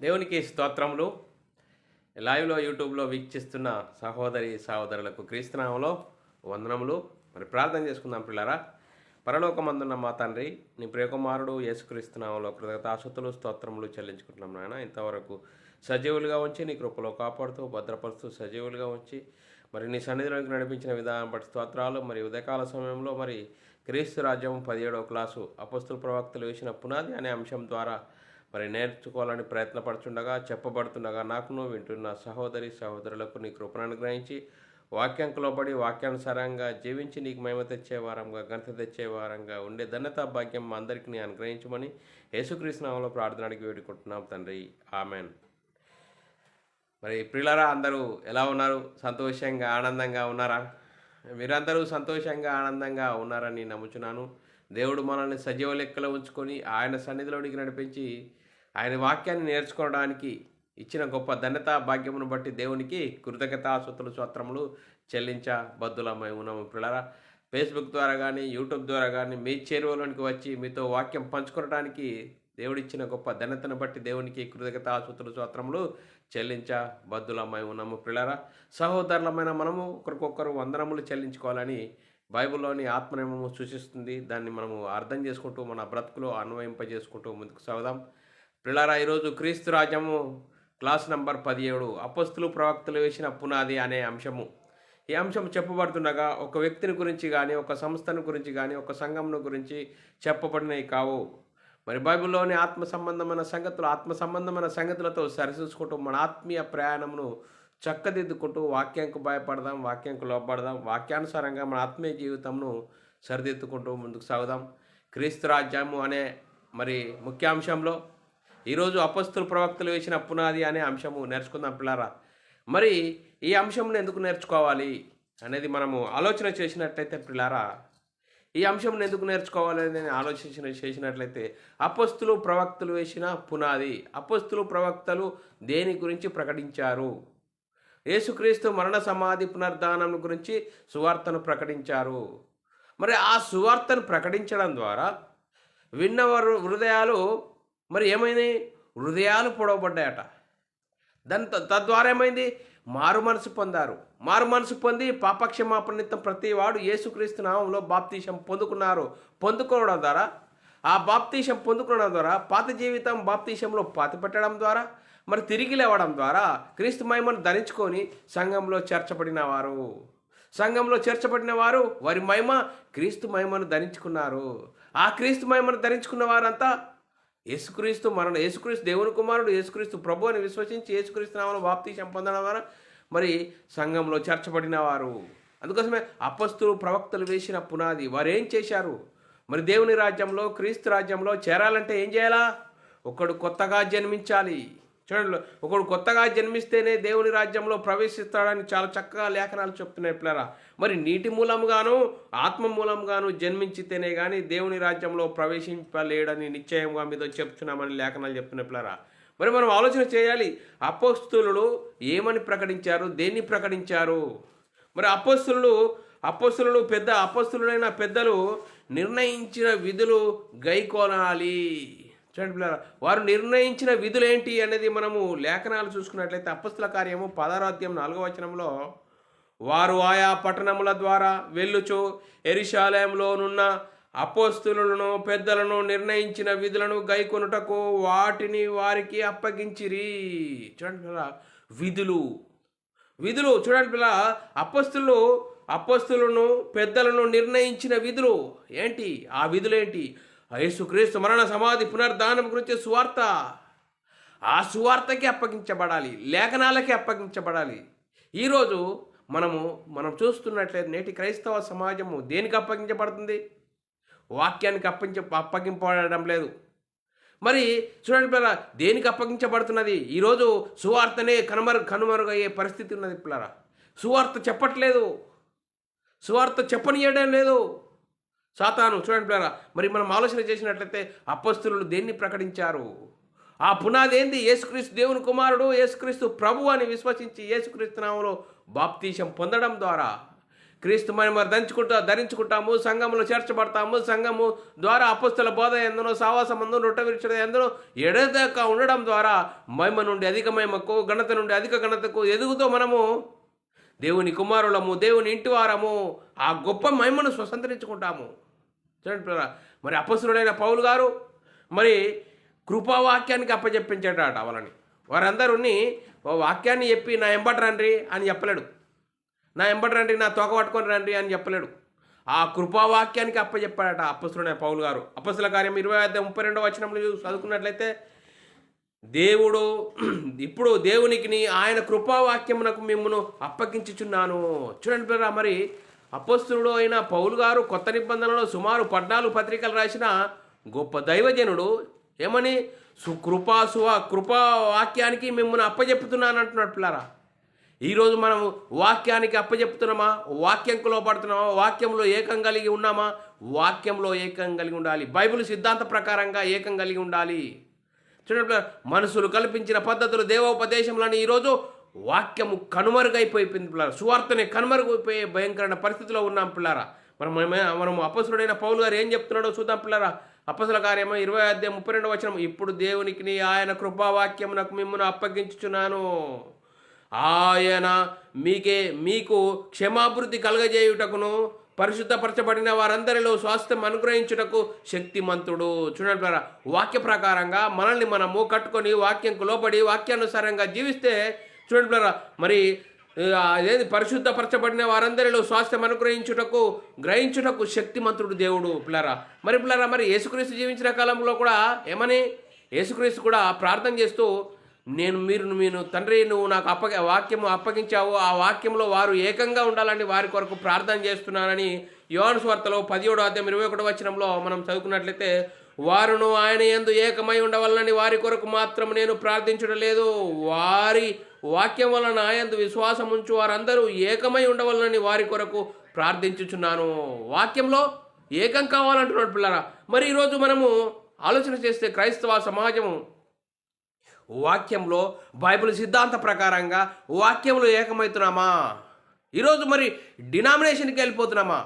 దేవునికి స్తోత్రములు. లైవ్లో యూట్యూబ్లో వీక్షిస్తున్న సహోదరులకు క్రీస్తునామంలో వందనములు. మరి ప్రార్థన చేసుకుందాం పిల్లరా. పరలోకమందున్న మా తండ్రి, నీ ప్రియకుమారుడు యేసుక్రీస్తునామంలో కృతజ్ఞతాస్తుతులు స్తోత్రములు చెల్లించుకుంటున్నాం నాయన. ఇంతవరకు సజీవులుగా ఉంచి నీ కృపలో కాపాడుతూ భద్రపరుస్తూ సజీవులుగా ఉంచి మరి నీ సన్నిధిలోకి నడిపించిన విధానం బట్టి స్తోత్రాలు. మరి ఉదయకాల సమయంలో మరి క్రీస్తు రాజ్యం 17వ క్లాసు అపొస్తలుల ప్రవక్తలు వేసిన పునాది అనే అంశం ద్వారా మరి నేర్చుకోవాలని ప్రయత్నపడుతుండగా చెప్పబడుతుండగా నాకును వింటున్న సహోదరులకు నీ కృపను అనుగ్రహించి వాక్యంకులో పడి వాక్యానుసారంగా జీవించి నీకు మహిమ తెచ్చే వారంగా ఘనత తెచ్చే వారంగా ఉండే ధన్యతా భాగ్యం మా అందరికీ నీ అనుగ్రహించమని యేసుక్రీస్తు నామములో ప్రార్థన అడిగి వేడుకుంటున్నాం తండ్రి, ఆమెన్. మరి ప్రియులారా, అందరూ ఎలా ఉన్నారు? సంతోషంగా ఆనందంగా ఉన్నారా? మీరందరూ సంతోషంగా ఆనందంగా ఉన్నారని నమ్ముచున్నాను. దేవుడు మనల్ని సజీవ లెక్కలో ఉంచుకొని ఆయన సన్నిధిలోనికి నడిపించి ఆయన వాక్యాన్ని నేర్చుకోవడానికి ఇచ్చిన గొప్ప ధన్యతా భాగ్యమును బట్టి దేవునికి కృతజ్ఞతాస్తుతులు స్తోత్రములు చెల్లించబద్దులమై ఉన్నాము. పిల్లరా, ఫేస్బుక్ ద్వారా కానీ యూట్యూబ్ ద్వారా కానీ మీ చేరువలోనికి వచ్చి మీతో వాక్యం పంచుకోవడానికి దేవుడిచ్చిన గొప్ప ధన్యతను బట్టి దేవునికి కృతజ్ఞతాస్తుతులు స్తోత్రములు చెల్లించబద్దులమై ఉన్నాము. పిల్లరా, సహోదరులమైన మనము ఒకరికొకరు వందనములు చెల్లించుకోవాలని బైబిల్లోని ఆత్మనియమము సూచిస్తుంది. దాన్ని మనము అర్థం చేసుకుంటూ మన బ్రతుకులో అన్వయింపజేసుకుంటూ ముందుకు సాగుదాం. పిల్లరా, ఈరోజు క్రీస్తు రాజ్యము క్లాస్ నంబర్ 17 అపొస్తలులు ప్రవక్తలు వేసిన పునాది అనే అంశము. ఈ అంశం చెప్పబడుతుండగా ఒక వ్యక్తిని గురించి కానీ ఒక సంస్థను గురించి కానీ ఒక సంఘమును గురించి చెప్పబడినవి కావు. మరి బైబిల్లోని ఆత్మ సంబంధమైన సంగతులతో సరిచూసుకుంటూ మన ఆత్మీయ ప్రయాణమును చక్కదిద్దుకుంటూ వాక్యంకు భయపడదాం, వాక్యంకు లోపడదాం, వాక్యానుసారంగా మన ఆత్మీయ జీవితంను సరిదిద్దుకుంటూ ముందుకు సాగుదాం. క్రీస్తు రాజ్యము అనే మరి ముఖ్యాంశంలో ఈరోజు అపొస్తలుల ప్రవక్తలు వేసిన పునాది అనే అంశము నేర్చుకుందాం పిల్లరా. మరి ఈ అంశంను ఎందుకు నేర్చుకోవాలి అనేది మనము ఆలోచన చేసినట్లయితే పిల్లరా, ఈ అంశంను ఎందుకు నేర్చుకోవాలి అని ఆలోచన చేసినట్లయితే అపొస్తలులు ప్రవక్తలు వేసిన పునాది. అపొస్తలులు ప్రవక్తలు దేని గురించి ప్రకటించారు? యేసుక్రీస్తు మరణ సమాధి పునరుద్ధానం గురించి సువార్తను ప్రకటించారు. మరి ఆ సువార్తను ప్రకటించడం ద్వారా విన్నవారు హృదయాలు మరి ఏమైంది? హృదయాలు పొడవబడ్డాయట. తద్వారా ఏమైంది? మారు మనసు పొందారు. మారు మనసు పొంది పాపక్షమాపణ నిమిత్తం ప్రతి వాడు యేసుక్రీస్తు నామంలో బాప్తీసం పొందుకోవడం ద్వారా ఆ బాప్తీసం పొందుకోవడం ద్వారా పాత జీవితం బాప్తీసంలో పాతిపెట్టడం ద్వారా మరి తిరిగి లేవడం ద్వారా క్రీస్తు మహిమను ధరించుకొని సంఘంలో చేర్చబడిన వారు వారి మహిమ క్రీస్తు మహిమను ధరించుకున్నారు. ఆ క్రీస్తు మహిమను ధరించుకున్న వారంతా యేసుక్రీస్తు దేవుని కుమారుడు యేసుక్రీస్తు ప్రభు అని విశ్వసించి యేసుక్రీస్తు నామములో బాప్తీసం పొందడం ద్వారా మరి సంఘంలో చేర్చబడిన వారు. అందుకోసమే అపొస్తలులు ప్రవక్తలు వేసిన పునాది. వారు ఏం చేశారు? మరి దేవుని రాజ్యంలో క్రీస్తు రాజ్యంలో చేరాలంటే ఏం చేయాలా? ఒకడు కొత్తగా జన్మించాలి. చూడండి, ఒకడు కొత్తగా జన్మిస్తేనే దేవుని రాజ్యంలో ప్రవేశిస్తాడని చాలా చక్కగా లేఖనాలు చెప్తున్నాయి పిల్లరా. మరి నీటి మూలంగాను ఆత్మ మూలంగాను జన్మించితేనే కానీ దేవుని రాజ్యంలో ప్రవేశింపలేడని నిశ్చయంగా మీతో చెప్తున్నామని లేఖనాలు చెప్తున్నాయి పిల్లరా. మరి మనం ఆలోచన చేయాలి, అపొస్తలులు ఏమని ప్రకటించారు, దేన్ని ప్రకటించారు? మరి అపొస్తలులు అపొస్తలులైన పెద్దలు నిర్ణయించిన విధులు గైకొనాలి. చూడండి పిల్లరా, వారు నిర్ణయించిన విధులు ఏంటి అనేది మనము లేఖనాలు చూసుకున్నట్లయితే అపొస్తలుల కార్యము 16వ అధ్యాయం 4వ వచనంలో వారు ఆయా పట్టణముల ద్వారా వెళ్ళుచు యెరూషలేములోనున్న అపొస్తలులను పెద్దలను నిర్ణయించిన విధులను గైకొనుటకు వాటిని వారికి అప్పగించిరి. చూడండి పిల్లరా, విధులు చూడండి పిల్ల, అపొస్తలులను పెద్దలను నిర్ణయించిన విధులు ఏంటి? ఆ విధులేంటి? యేసుక్రీస్తు మరణ సమాధి పునరుద్ధానం గురించి సువార్త. ఆ సువార్తకి అప్పగించబడాలి, లేఖనాలకి అప్పగించబడాలి. ఈరోజు మనం చూస్తున్నట్లయితే నేటి క్రైస్తవ సమాజము దేనికి అప్పగించబడుతుంది? వాక్యానికి అప్పగింపబడడం లేదు. మరి చూడండి పిల్లరా, దేనికి అప్పగించబడుతున్నది? ఈరోజు సువార్తనే కనుమరుగయ్యే పరిస్థితి ఉన్నది పిల్లరా. సువార్త చెప్పట్లేదు, సువార్త చెప్పనీయడం లేదు సాతాను. చూడండి పిల్లరా, మరి మనం ఆలోచన చేసినట్లయితే అపొస్తలులు దేన్ని ప్రకటించారు? ఆ పునాది ఏంది? యేసుక్రీస్తు దేవుని కుమారుడు, యేసుక్రీస్తు ప్రభు అని విశ్వసించి యేసుక్రీస్తు నామములో బాప్తీసం పొందడం ద్వారా క్రీస్తు మహిమ ధరించుకుంటాము, సంఘములో చేర్చబడతాము. సంఘము ద్వారా అపొస్తల బోధ ఎందునో, సావాసమందు, రొట్టె విరుచుట ఎందునో ఎడదాక ఉండడం ద్వారా మహిమ నుండి అధిక మహిమకు, ఘనత నుండి అధిక ఘనతకు ఎదుగుతూ మనము దేవుని కుమారులము, దేవుని ఇంటివారము, ఆ గొప్ప మహిమను స్వతంత్రించుకుంటాము. చూడండి పిల్లరా, మరి అపొస్తలుడైన పౌలు గారు మరి కృపావాక్యానికి అప్పచెప్పించేటట వాళ్ళని. వారందరూ వాక్యాన్ని చెప్పి నా ఎంబట రండి అని చెప్పలేడు, నా ఎంబట రండి, నా తోక పట్టుకొని రండి అని చెప్పలేడు. ఆ కృపావాక్యానికి అప్పచెప్పాడట అపొస్తలుడైన పౌలు గారు. అపొస్తల కార్యం 20:32 వచనంలో చదువుకున్నట్లయితే, దేవుడు ఇప్పుడు దేవునికి ఆయన కృపావాక్యమునకు మిమ్మును అప్పగించుచున్నాను. చూడండి పిల్లరా, మరి అపొస్తలుడు అయిన పౌలు గారు కొత్త నిబంధనలో సుమారు 14 పత్రికలు రాసిన గొప్ప దైవజనుడు. ఏమని? కృపావాక్యానికి మిమ్మల్ని అప్పచెప్పుతున్నాను అంటున్నాడు పిల్లరా. ఈరోజు మనం వాక్యానికి అప్పచెప్తున్నామా? వాక్యంకు లోపడుతున్నామా? వాక్యంలో ఏకం కలిగి ఉన్నామా? వాక్యంలో ఏకం కలిగి ఉండాలి. బైబిల్ సిద్ధాంత ప్రకారంగా ఏకం కలిగి ఉండాలి. చూడండి, మనుషులు కల్పించిన పద్ధతులు, దేవోపదేశంలోని ఈరోజు వాక్యము కనుమరుగైపోయింది పిల్లరా. సువార్తని కనుమరుగైపోయే భయంకరమైన పరిస్థితిలో ఉన్నాం పిల్లరా. మనం అపొస్తలుడైన పౌలు గారు ఏం చెప్తున్నాడో చూద్దాం పిల్లరా. అపొస్తల కార్యము 20:32 వచనం, ఇప్పుడు దేవునికి ఆయన కృపావాక్యమునకు మిమ్మును అప్పగించుచున్నాను. ఆయన మీకు క్షమాభివృద్ధి కలగజేయుటకును పరిశుద్ధపరచబడిన వారందరిలో స్వాస్థ్యం అనుగ్రహించుటకు శక్తిమంతుడు. చూడండి, వాక్య ప్రకారంగా మనల్ని మనము కట్టుకొని వాక్యంకు లోబడి వాక్యానుసారంగా జీవిస్తే చూడండి మరి అదేంటి, పరిశుద్ధపరచబడిన వారందరిలో స్వాస్థ్యం గ్రహించుటకు శక్తిమంతుడు దేవుడు పిల్లరా. మరి యేసుక్రీస్తు జీవించిన కాలంలో కూడా ఏమని, యేసుక్రీస్తు కూడా ప్రార్థన చేస్తూ, మీరు తండ్రి నువ్వు నాకు వాక్యము అప్పగించావు, ఆ వాక్యంలో వారు ఏకంగా ఉండాలని వారి కొరకు ప్రార్థన చేస్తున్నానని యోహాను సువార్తలో 17:21 వచనంలో మనం చదువుకున్నట్లయితే, వారును ఆయన యందు ఏకమై ఉండవలనని వారి కొరకు మాత్రం నేను ప్రార్థించడం లేదు, వారి వాక్యం వలన యందు విశ్వాసం ఉంచు వారందరూ ఏకమై ఉండవలనని వారి కొరకు ప్రార్థించుచున్నాను. వాక్యంలో ఏకం కావాలంటున్నాడు పిల్లరా. మరి ఈరోజు మనము ఆలోచన చేస్తే క్రైస్తవ సమాజము వాక్యంలో బైబిల్ సిద్ధాంత ప్రకారంగా వాక్యంలో ఏకమవుతున్నామా? ఈరోజు మరి డినామినేషన్కి వెళ్ళిపోతున్నామా?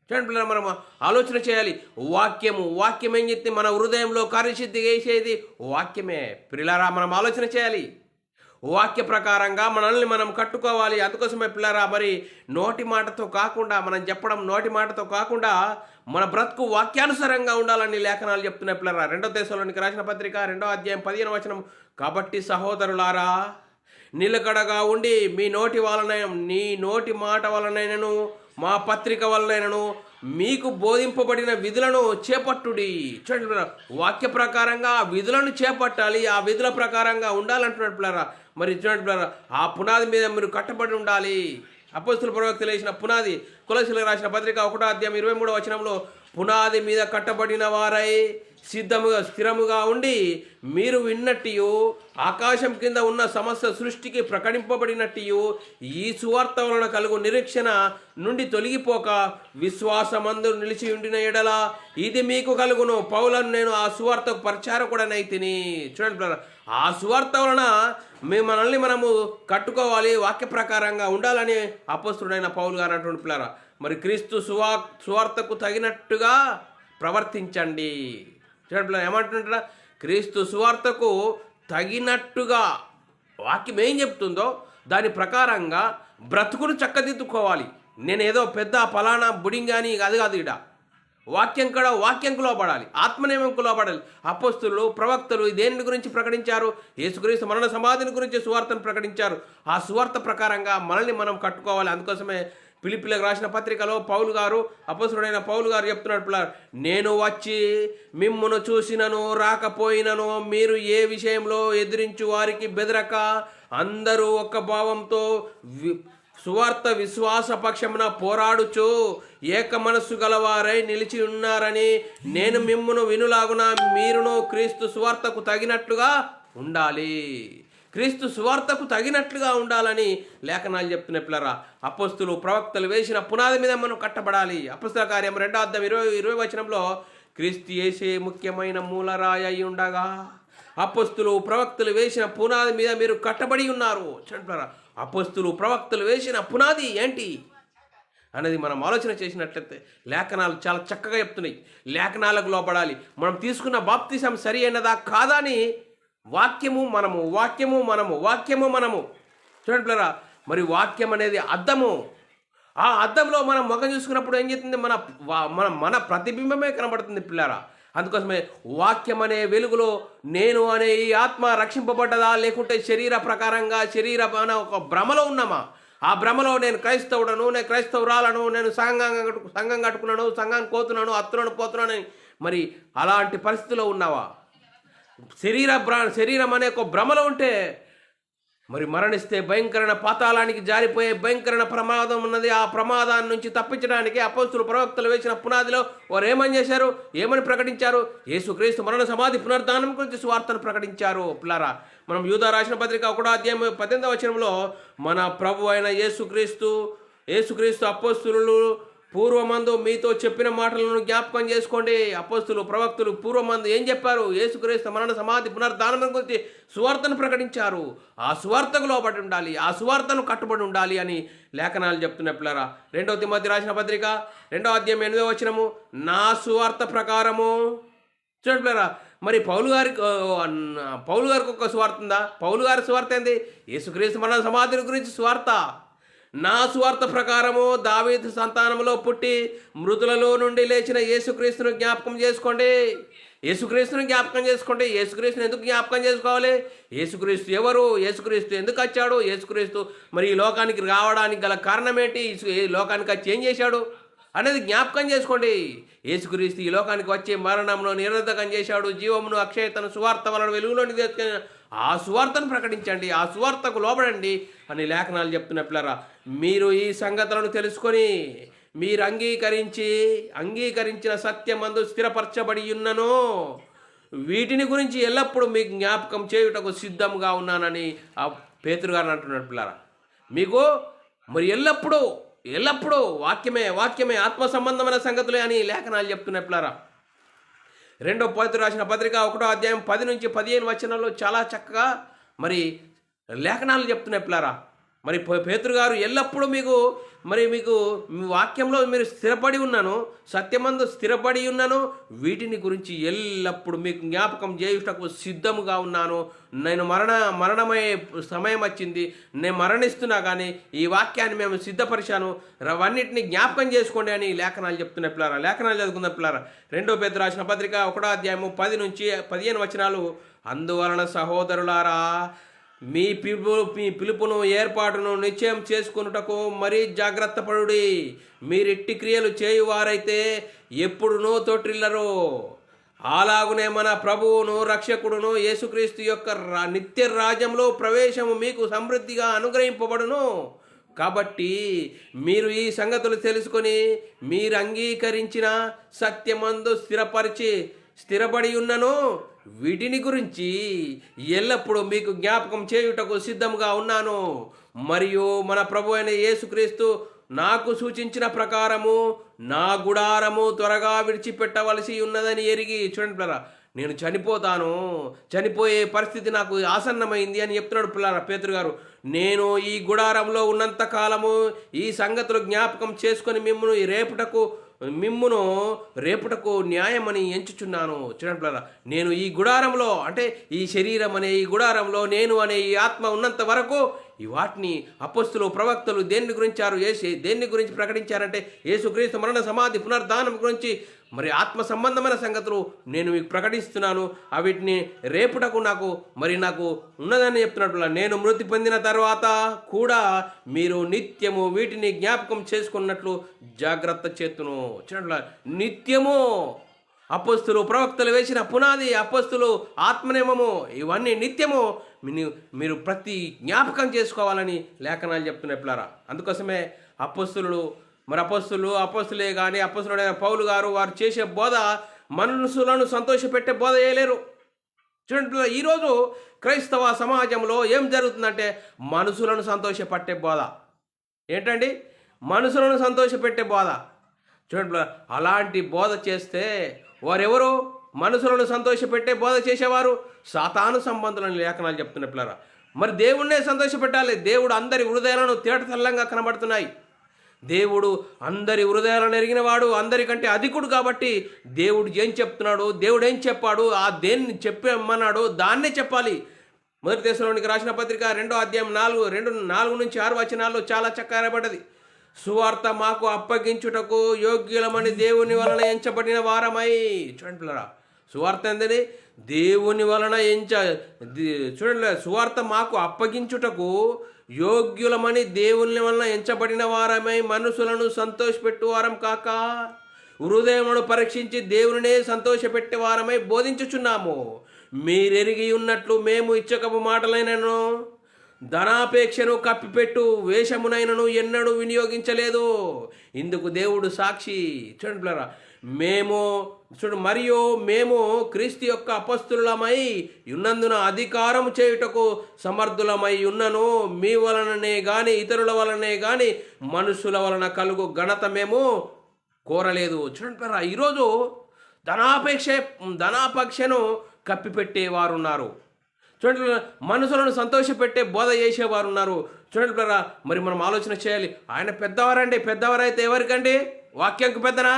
చూడండి పిల్లలు, మనం ఆలోచన చేయాలి. వాక్యం ఏం చెప్తే మన హృదయంలో కార్యసిద్ధి చేసేది వాక్యమే పిల్లరా. మనం ఆలోచన చేయాలి. వాక్య ప్రకారంగా మనల్ని మనం కట్టుకోవాలి. అందుకోసమే పిల్లరా, మరి నోటి మాటతో కాకుండా, మనం చెప్పడం నోటి మాటతో కాకుండా మన బ్రతుకు వాక్యానుసారంగా ఉండాలని లేఖనాలు చెప్తున్నాయి పిల్లరా. 2 దెస్సలోనికి రాసిన పత్రిక 2:15 వచనం, కాబట్టి సహోదరులారా, నిలకడగా ఉండి నీ నోటి మాట వలనైనను మా పత్రిక వలనైనను మీకు బోధింపబడిన విధులను చేపట్టుడి. చూడండి, వాక్య ప్రకారంగా ఆ విధులను చేపట్టాలి, ఆ విధుల ప్రకారంగా ఉండాలంటున్నాడు పిల్లరా. మరి చూడండి పిల్లరా, ఆ పునాది మీద మీరు కట్టబడి ఉండాలి. అపొస్తలుల ప్రవక్తలు వేసిన పునాది, కొలస్సీలకు రాసిన పత్రిక 1:23 వచనంలో, పునాది మీద కట్టబడిన వారై స్థిరముగా ఉండి మీరు విన్నట్టు ఆకాశం కింద ఉన్న సమస్త సృష్టికి ప్రకటింపబడినట్టు ఈ సువార్త వలన కలుగు నిరీక్షణ నుండి తొలగిపోక విశ్వాసమందు నిలిచి ఉండిన ఎడల ఇది మీకు కలుగును. పౌలను నేను ఆ సువార్తకు పరిచారకుడనైతిని. చూడండి, ఆ సువార్త వలన మనల్ని మనము కట్టుకోవాలి, వాక్య ప్రకారంగా ఉండాలని అపొస్తలుడైన పౌలు గారు అంటున్న పిల్లరా. మరి క్రీస్తు సువార్తకు తగినట్టుగా ప్రవర్తించండి. చూడండి, ఏమంటున్నారా? క్రీస్తు సువార్తకు తగినట్టుగా వాక్యం ఏం చెప్తుందో దాని ప్రకారంగా బ్రతుకును చక్కదిద్దుకోవాలి. నేనేదో పెద్ద ఫలానా బుడింగాని అది కాదు. ఇడ వాక్యంకు లోపడాలి, ఆత్మనేమంకు లోపడాలి. అపొస్తలులు ప్రవక్తలు దేని గురించి ప్రకటించారు? యేసుక్రీస్తు మరణ సమాధిని గురించి సువార్తను ప్రకటించారు. ఆ సువార్త ప్రకారంగా మనల్ని మనం కట్టుకోవాలి. అందుకోసమే ఫిలిప్పీలకు రాసిన పత్రికలో అపొస్తలుడైన పౌలు గారు చెప్తున్నాడు పిల్లలు, నేను వచ్చి మిమ్మును చూసినను రాకపోయినను మీరు ఏ విషయంలో ఎదిరించు వారికి బెదరక అందరూ ఒక్క భావంతో సువార్త విశ్వాస పక్షమున పోరాడుచు ఏక మనస్సు గలవారై నిలిచి ఉన్నారని నేను మిమ్మును వినులాగున మీరును క్రీస్తు సువార్తకు తగినట్లుగా ఉండాలి. క్రీస్తు సువార్తకు తగినట్లుగా ఉండాలని లేఖనాలు చెప్తున్న పిల్లరా. అపొస్తలులు ప్రవక్తలు వేసిన పునాది మీద మనం కట్టబడాలి. అపొస్తల కార్యం 2:20 వచనంలో, క్రీస్తు యేసే ముఖ్యమైన మూలరాయి అయి ఉండగా అపొస్తలులు ప్రవక్తలు వేసిన పునాది మీద మీరు కట్టబడి ఉన్నారు. చూడండి, అపొస్తలులు ప్రవక్తలు వేసిన పునాది ఏంటి? అనేది మనం ఆలోచన చేసినట్లయితే లేఖనాలు చాలా చక్కగా చెప్తున్నాయి. లేఖనాలకు లోపడాలి. మనం తీసుకున్న బాప్తిసం సరి అయినదా కాదా అని వాక్యము మనము చూడండి పిల్లరా. మరి వాక్యం అనేది అద్దము. ఆ అద్దంలో మనం ముఖం చూసుకున్నప్పుడు ఏం చేస్తుంది? మన ప్రతిబింబమే కనబడుతుంది పిల్లరా. అందుకోసమే వాక్యం అనే వెలుగులో నేను అనే ఈ ఆత్మ రక్షింపబడ్డదా, లేకుంటే శరీర ప్రకారంగా అనే ఒక భ్రమలో ఉన్నామా? ఆ భ్రమలో నేను క్రైస్తవుడను, నేను క్రైస్తవురాలను, నేను సంఘం కట్టుకున్నాను, సంఘానికి పోతున్నాను, అత్తున్నాను, పోతున్నాను, మరి అలాంటి పరిస్థితిలో ఉన్నావా? శరీరం అనే ఒక భ్రమలో ఉంటే మరి మరణిస్తే భయంకరమైన పాతాళానికి జారిపోయే భయంకరమైన ప్రమాదం ఉన్నది. ఆ ప్రమాదాన్ని నుంచి తప్పించడానికి అపోస్తులు ప్రవక్తలు వేసిన పునాదిలో వారు ఏమని చేశారు? ఏమని ప్రకటించారు? యేసుక్రీస్తు మరణ సమాధి పునరుద్ధానం గురించి సువార్తను ప్రకటించారు. పిల్లారా, మనం యూదా రాసిన పత్రిక 1వ అధ్యాయం 18వ వచనంలో మన ప్రభు అయిన యేసుక్రీస్తు అపోస్తులు పూర్వమందు మీతో చెప్పిన మాటలను జ్ఞాపకం చేసుకోండి. అపోస్తులు ప్రవక్తులు పూర్వమందు ఏం చెప్పారు? యేసుక్రీస్తు మరణ సమాధి పునరుద్ధానం గురించి సువార్తను ప్రకటించారు. ఆ సువార్తకు లోబడి ఉండాలి, ఆ సువార్తను కట్టుబడి ఉండాలి అని లేఖనాలు చెప్తున్న పిల్లరా. 2వ తిమోతి రాసిన పత్రిక 2వ అధ్యాయం 8వ వచనము నా సువార్త ప్రకారము. చూడండి పిల్లరా, మరి పౌలు గారికి ఒక సువార్త ఉందా? పౌలు గారి సువార్త ఏంది? యేసుక్రీస్తు మరణ సమాధి గురించి సువార్త. నా సువార్త ప్రకారము దావీదు సంతానంలో పుట్టి మృతులలో నుండి లేచిన యేసుక్రీస్తును జ్ఞాపకం చేసుకోండి. యేసుక్రీస్తుని ఎందుకు జ్ఞాపకం చేసుకోవాలి? యేసుక్రీస్తు ఎవరు? యేసుక్రీస్తు ఎందుకు వచ్చాడు? యేసుక్రీస్తు మరి ఈ లోకానికి రావడానికి గల కారణం ఏంటి? ఈ లోకానికి వచ్చి ఏం చేశాడు అనేది జ్ఞాపకం చేసుకోండి. యేసుక్రీస్తు ఈ లోకానికి వచ్చి మరణంలో నిరర్ధకం చేశాడు, జీవమును అక్షయతను సువార్త వలన వెలుగులోని తీసుకొని ఆ సువార్తను ప్రకటించండి, ఆ సువార్తకు లోబడండి అని లేఖనాలు చెప్తున్న పిల్లరా. మీరు ఈ సంగతులను తెలుసుకొని మీరు అంగీకరించిన సత్యమందు స్థిరపరచబడి ఉన్నను, వీటిని గురించి ఎల్లప్పుడూ మీకు జ్ఞాపకం చేయుటకు సిద్ధంగా ఉన్నానని ఆ పేతురు గారు అంటున్నాడు పిల్లరా. మీకు మరి ఎల్లప్పుడూ వాక్యమే ఆత్మ సంబంధమైన సంగతులే అని లేఖనాలు చెప్తున్నాయి పిల్లరా. 2వ పేతురు రాసిన పత్రిక 1వ అధ్యాయం 10 నుంచి 15 వచనాల్లో చాలా చక్కగా మరి లేఖనాలు చెప్తున్నాయి పిల్లరా. మరి పేతురు గారు ఎల్లప్పుడూ మీకు మీ వాక్యంలో మీరు స్థిరపడి ఉన్నాను, సత్యమందు స్థిరపడి ఉన్నాను, వీటిని గురించి ఎల్లప్పుడూ మీకు జ్ఞాపకం చేయుటకు సిద్ధముగా ఉన్నాను. నేను మరణమయ్యే సమయం వచ్చింది, నేను మరణిస్తున్నా కానీ ఈ వాక్యాన్ని మేము సిద్ధపరిచాను, అవన్నిటిని జ్ఞాపకం చేసుకోండి అని లేఖనాలు చెప్తున్న పిల్లారా. లేఖనాలు చదువుకున్న పిల్లారా. 2వ పేతురు రాసిన పత్రిక 1వ అధ్యాయము 10 నుంచి 15 వచనాలు. అందువలన సహోదరులారా, మీ పిలుపును ఏర్పాటును నిశ్చయం చేసుకున్నటకు మరీ జాగ్రత్త పడుడి. మీరిట్టి క్రియలు చేయువారైతే ఎప్పుడునూ తొట్టిల్లరు. అలాగునే మన ప్రభువును రక్షకుడును యేసుక్రీస్తు యొక్క నిత్య రాజ్యంలో ప్రవేశము మీకు సమృద్ధిగా అనుగ్రహింపబడును. కాబట్టి మీరు ఈ సంగతులు తెలుసుకొని మీరు అంగీకరించిన సత్యమందు స్థిరపడి ఉన్నను, వీటిని గురించి ఎల్లప్పుడూ మీకు జ్ఞాపకం చేయుటకు సిద్ధంగా ఉన్నాను. మరియు మన ప్రభు అయిన యేసుక్రీస్తు నాకు సూచించిన ప్రకారము నా గుడారము త్వరగా విడిచిపెట్టవలసి ఉన్నదని ఎరిగి. చూడండి పిల్లరా, నేను చనిపోయే పరిస్థితి నాకు ఆసన్నమైంది అని చెప్తున్నాడు పిల్లరా పేతురు గారు. నేను ఈ గుడారంలో ఉన్నంత కాలము ఈ సంగతులు జ్ఞాపకం చేసుకొని మిమ్మును రేపుటకు న్యాయమని ఎంచుచున్నాను. చూడండి పిల్లరా, నేను ఈ గుడారంలో, అంటే ఈ శరీరం అనే ఈ గుడారంలో నేను అనే ఈ ఆత్మ ఉన్నంత వరకు ఈ వాటిని అపోస్తులు ప్రవక్తలు దేన్ని గురించి ప్రకటించారంటే యేసుక్రీస్తు మరణ సమాధి పునరుద్ధానం గురించి మరి ఆత్మ సంబంధమైన సంగతులు నేను మీకు ప్రకటిస్తున్నాను. వీటిని రేపుటకు నాకు ఉన్నదని చెప్తున్నట్లు, నేను మృతి పొందిన తర్వాత కూడా మీరు నిత్యము వీటిని జ్ఞాపకం చేసుకున్నట్లు జాగ్రత్త చేతును. చూడండి, నిత్యము అపోస్తులు ప్రవక్తలు వేసిన పునాది, అపోస్తులు ఆత్మనేమము, ఇవన్నీ నిత్యము మీరు ప్రతి జ్ఞాపకం చేసుకోవాలని లేఖనాలు చెప్తున్నాయి పిల్లరా. అందుకోసమే అపోస్తులే కానీ అపోస్తులుడైన పౌలు గారు వారు చేసే బోధ మనుషులను సంతోషపెట్టే బోధ చేయలేరు. చూడండి, ఈరోజు క్రైస్తవ సమాజంలో ఏం జరుగుతుందంటే మనుషులను సంతోషపెట్టే బోధ. ఏంటండి? మనుషులను సంతోషపెట్టే బోధ. చూడండి, అలాంటి బోధ చేస్తే వారెవరు? మనుషులను సంతోషపెట్టే బోధ చేసేవారు సాతాను సంబంధులని లేఖనాలు చెప్తున్న పిల్లరా. మరి దేవుణ్ణే సంతోషపెట్టాలి. దేవుడు అందరి హృదయాలను తేటతెల్లంగా కనబడుతున్నాయి. దేవుడు అందరి హృదయాలను ఎరిగినవాడు, అందరికంటే అధికుడు. కాబట్టి దేవుడు ఏం చెప్తున్నాడు, దేవుడు ఏం చెప్పాడు, ఆ దేన్ని చెప్పమన్నాడు దాన్నే చెప్పాలి. మొదటి దశలోనికి రాసిన పత్రిక 2వ అధ్యాయం 4 నుంచి 6 వచనాల్లో చాలా చక్కగా రాయబడ్డది. సువార్త మాకు అప్పగించుటకు యోగ్యులమని దేవుని వలన ఎంచబడిన వారమై. చూడండి పిల్లరా, సువార్త ఏంటండి? దేవుని వలన చూడండి, సువార్త మాకు అప్పగించుటకు యోగ్యులమని దేవుని వలన ఎంచబడిన వారమై మనుషులను సంతోషపెట్టు వారం కాక హృదయమును పరీక్షించి దేవునినే సంతోషపెట్టే వారమై బోధించుచున్నాము. మీరెరిగి ఉన్నట్లు మేము ఇచ్చకపు మాటలైనను ధనాపేక్షను కప్పిపెట్టు వేషమునైనను ఎన్నడూ వినియోగించలేదు. ఇందుకు దేవుడు సాక్షి. చూడండి పిల్లరా, మేము క్రీస్తు యొక్క అపస్తులమై ఉన్నందున అధికారం చేయుటకు సమర్థులమై ఉన్నను. మీ వలననే గాని ఇతరుల వలనే గాని మనుషుల వలన కలుగు ఘనత మేము కోరలేదు. చూడండి పిల్లరా, ఈరోజు ధనాపేక్షను కప్పిపెట్టేవారు ఉన్నారు. చూడండి, మనుషులను సంతోషపెట్టే బోధ చేసేవారు ఉన్నారు. చూడండి పిల్లరా, మరి మనం ఆలోచన చేయాలి. ఆయన పెద్దవారండి. పెద్దవారైతే ఎవరికండి? వాక్యంకు పెద్దనా?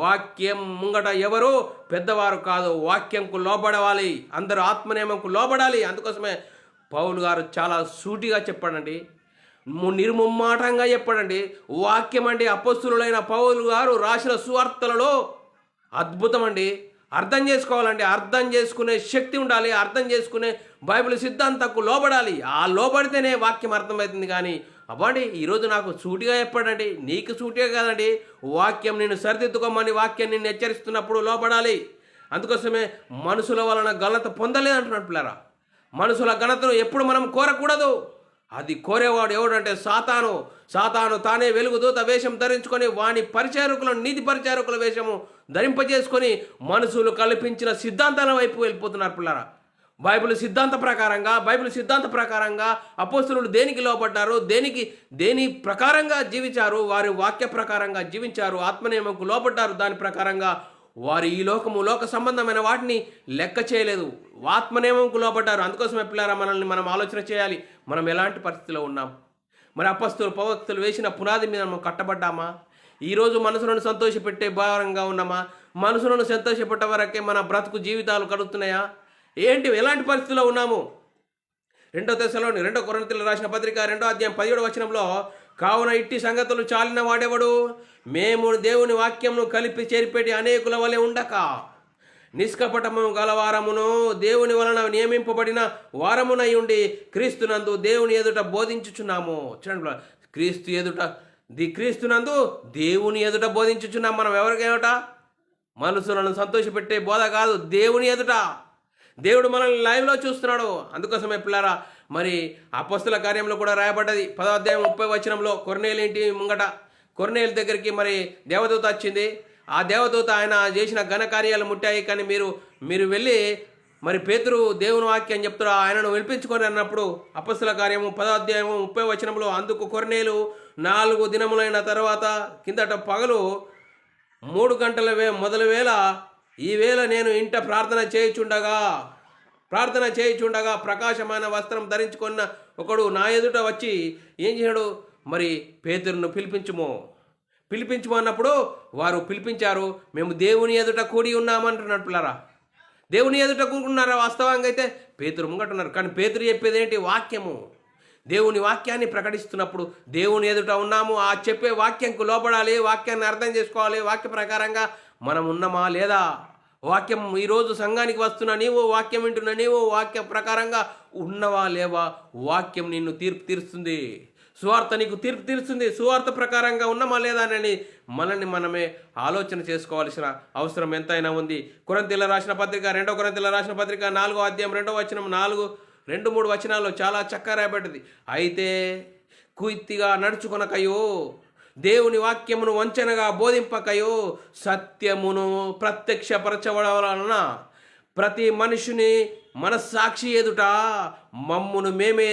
వాక్యం ముంగట ఎవరు పెద్దవారు కాదు, వాక్యంకు లోబడవాలి. అందరూ ఆత్మనియమంకు లోబడాలి. అందుకోసమే పౌలు గారు చాలా సూటిగా చెప్పాడండి, నిర్ముమ్మాటంగా చెప్పాడండి. వాక్యం అండి అపొస్తలుడైన పౌలు గారు రాసిన సువార్తలలో అద్భుతం అండి. అర్థం చేసుకోవాలండి, అర్థం చేసుకునే శక్తి ఉండాలి, అర్థం చేసుకునే బైబిల్ సిద్ధాంతకు లోబడాలి. ఆ లోబడితేనే వాక్యం అర్థమవుతుంది. కానీ అవ్వండి ఈరోజు నాకు సూటిగా చెప్పాడండి, నీకు సూటిగా కాదండి, వాక్యం నిన్ను సరిదిద్దుకోమని వాక్యం నిన్ను హెచ్చరిస్తున్నప్పుడు లోబడాలి. అందుకోసమే మనుషుల వలన ఘనత పొందలేదు అంటున్నాడు పిల్లరా. మనుషుల ఘనతను ఎప్పుడు మనం కోరకూడదు. అది కోరేవాడు ఎవడంటే సాతాను తానే వెలుగుదూత వేషం ధరించుకొని వాని పరిచారకులను నీతి పరిచారకుల వేషము ధరింపజేసుకొని మనుషులు కల్పించిన సిద్ధాంతాల వైపు వెళ్ళిపోతున్నారు పిల్లరా. బైబిల్ సిద్ధాంత ప్రకారంగా అపోస్తలులు దేనికి లోపడ్డారు, దేని ప్రకారంగా జీవించారు, వారి వాక్య ప్రకారంగా జీవించారు, ఆత్మనియమంకు లోపడ్డారు. దాని ప్రకారంగా వారు ఈ లోక సంబంధమైన వాటిని లెక్క చేయలేదు, ఆత్మనియమంకు లోపడ్డారు. అందుకోసమే పిల్లారా, మనం ఆలోచన చేయాలి, మనం ఎలాంటి పరిస్థితిలో ఉన్నాం. మరి ప్రవక్తలు వేసిన పునాది మీద మనం కట్టబడ్డామా? ఈరోజు మనసులను సంతోషపెట్టే భారంగా ఉన్నామా? మనసులను సంతోషపెట్టే వరకే మన బ్రతుకు జీవితాలు గడుపుతున్నాయా? ఎలాంటి పరిస్థితిలో ఉన్నాము? 2 కొరింథీయులకు రాసిన పత్రిక 2వ అధ్యాయం 17వ వచనంలో, కావున ఇట్టి సంగతులు చాలిన వాడెవడు? మేము దేవుని వాక్యమును కలిపి చేరిపెట్టి అనేకుల వలె ఉండక నిష్కపటము గలవారమును దేవుని వలన నియమింపబడిన వారమునై ఉండి క్రీస్తునందు దేవుని ఎదుట బోధించుచున్నాము. చూడండి, క్రీస్తునందు దేవుని ఎదుట బోధించుచున్నాం. మనం ఎవరికి ఎదుట? మనుషులను సంతోషపెట్టే బోధ కాదు, దేవుని ఎదుట. దేవుడు మనల్ని లైవ్లో చూస్తున్నాడు. అందుకోసమే పిల్లారా, మరి అపొస్తలుల కార్యంలో కూడా రాయబడ్డది 10వ అధ్యాయం 30వ వచనంలో, కొర్నేలు ఇంటి ముంగట కొర్నేలు దగ్గరికి మరి దేవదూత వచ్చింది. ఆ దేవదూత ఆయన చేసిన ఘన కార్యాలు ముట్టాయి, కానీ మీరు వెళ్ళి మరి పేతురు దేవుని వాక్యం చెప్తారు, ఆయనను విలిపించుకొని అన్నప్పుడు అపొస్తలుల కార్యము 10వ అధ్యాయము 30వ వచనంలో, అందుకు కొర్నేలు 4 దినములైన తర్వాత కిందట పగలు 3 గంటల మొదలు వేళ, ఈ వేళ నేను ఇంట ప్రార్థన చేయుచుండగా ప్రకాశమైన వస్త్రం ధరించుకున్న ఒకడు నా ఎదుట వచ్చి ఏం చేశాడు? మరి పేతురును పిలిపించుము అన్నప్పుడు వారు పిలిపించారు. మేము దేవుని ఎదుట కూడి ఉన్నామంటున్నాడు పిల్లరా. దేవుని ఎదుట కూడుకున్నారా? వాస్తవంగా అయితే పేతురు ముంగటున్నారు. కానీ పేతురు చెప్పేది ఏంటి? వాక్యము. దేవుని వాక్యాన్ని ప్రకటిస్తున్నప్పుడు దేవుని ఎదుట ఉన్నాము. ఆ చెప్పే వాక్యంకు లోపడాలి, వాక్యాన్ని అర్థం చేసుకోవాలి. వాక్య ప్రకారంగా మనం ఉన్నామా లేదా? వాక్యం ఈరోజు సంఘానికి వస్తున్నా నీవు, వాక్యం వింటున్నా నీవు, వాక్య ప్రకారంగా ఉన్నవా లేవా? వాక్యం నిన్ను తీర్పు తీరుస్తుంది, సువార్త నీకు తీర్పు తీరుస్తుంది. సువార్త ప్రకారంగా ఉన్నామా లేదా అని మనల్ని మనమే ఆలోచన చేసుకోవాల్సిన అవసరం ఎంతైనా ఉంది. కొరింథీయులకు రాసిన పత్రిక 2వ కొరింథీయులకు రాసిన పత్రిక 4వ అధ్యాయం 2వ వచనం 2-3 వచనాల్లో చాలా చక్కగా రాయబడ్డది. అయితే కుయిత్తిగా నడుచుకొనకయో, దేవుని వాక్యమును వంచనగా బోధింపకయో, సత్యమును ప్రత్యక్షపరచబడాలన్న ప్రతి మనుషుని మనస్సాక్షి ఎదుట మమ్మును మేమే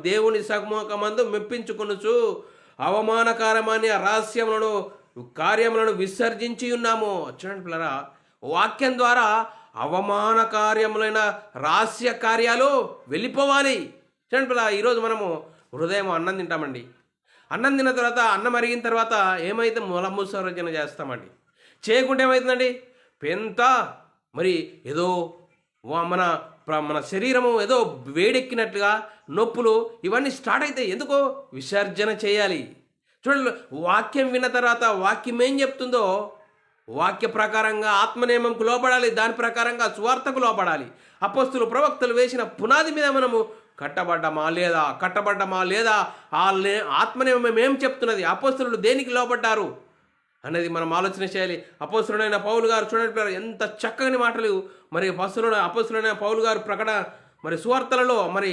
దేవుని సముఖమందు మెప్పించుకొనుచు అవమానకరమైన కార్యములను విసర్జించి ఉన్నాము. చూడండి పిల్లరా, వాక్యం ద్వారా అవమానకార్యములైన రహస్య కార్యాలు వెళ్ళిపోవాలి. చూడండి పిల్లరా, ఈరోజు మనము హృదయం అన్నం తింటామండి. అన్నం తిన్న తర్వాత అన్నం అరిగిన తర్వాత ఏమైతే మలమూత్రవిసర్జన చేస్తామండి. చేయకుంటే ఏమవుతుందండి, పెంత మరి ఏదో మన మన శరీరము ఏదో వేడెక్కినట్లుగా నొప్పులు ఇవన్నీ స్టార్ట్ అవుతాయి. ఎందుకో విసర్జన చేయాలి. చూడండి, వాక్యం విన్న తర్వాత వాక్యం ఏం చెప్తుందో వాక్య ప్రకారంగా ఆత్మనియమంకు లోపడాలి, దాని ప్రకారంగా సువార్తకు లోపడాలి. అపొస్తలులు ప్రవక్తలు వేసిన పునాది మీద మనము కట్టబడ్డమా లేదా ఆత్మనియమం ఏం చెప్తున్నది, అపొస్తలులు దేనికి లోపడ్డారు అనేది మనం ఆలోచన చేయాలి. అపొస్తలుడైన పౌలు గారు చూడండి ఎంత చక్కని మాటలు మరి అపొస్తలుడైన పౌలు గారు ప్రకటన మరి సువార్తలలో మరి